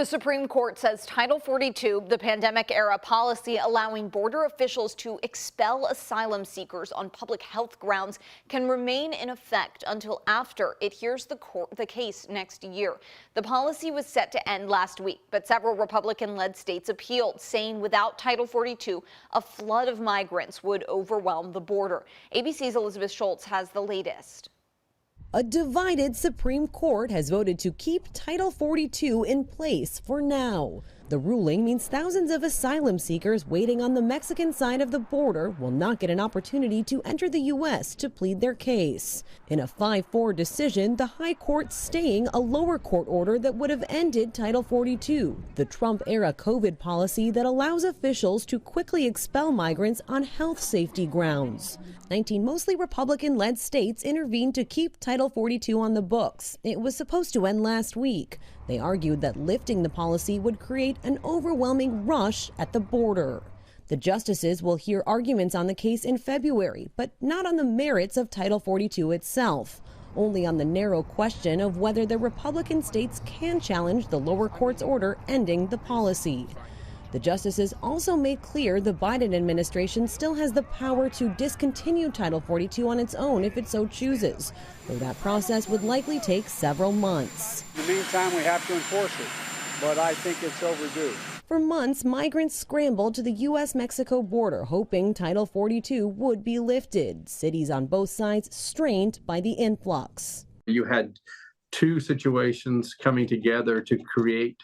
The Supreme Court says Title 42, the pandemic-era policy allowing border officials to expel asylum seekers on public health grounds, can remain in effect until after it hears the case next year. The policy was set to end last week, but several Republican-led states appealed, saying without Title 42, a flood of migrants would overwhelm the border. ABC's Elizabeth Schultz has the latest. A divided Supreme Court has voted to keep Title 42 in place for now. The ruling means thousands of asylum seekers waiting on the Mexican side of the border will not get an opportunity to enter the U.S. to plead their case. In a 5-4 decision, the High Court staying a lower court order that would have ended Title 42, the Trump-era COVID policy that allows officials to quickly expel migrants on health safety grounds. 19 mostly Republican-led states intervened to keep Title 42 on the books. It was supposed to end last week. They argued that lifting the policy would create an overwhelming rush at the border. The justices will hear arguments on the case in February, but not on the merits of Title 42 itself, only on the narrow question of whether the Republican states can challenge the lower court's order ending the policy. The justices also made clear the Biden administration still has the power to discontinue Title 42 on its own if it so chooses, though that process would likely take several months. In the meantime, we have to enforce it, but I think it's overdue. For months, migrants scrambled to the U.S.-Mexico border, hoping Title 42 would be lifted. Cities on both sides strained by the influx. You had two situations coming together to create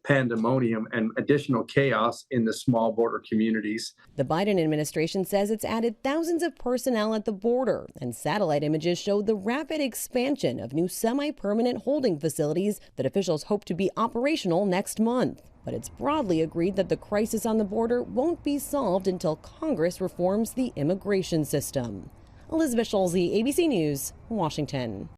pandemonium and additional chaos in the small border communities. The Biden administration says it's added thousands of personnel at the border, and satellite images show the rapid expansion of new semi-permanent holding facilities that officials hope to be operational next month. But it's broadly agreed that the crisis on the border won't be solved until Congress reforms the immigration system. Elizabeth Schultz, ABC News, Washington.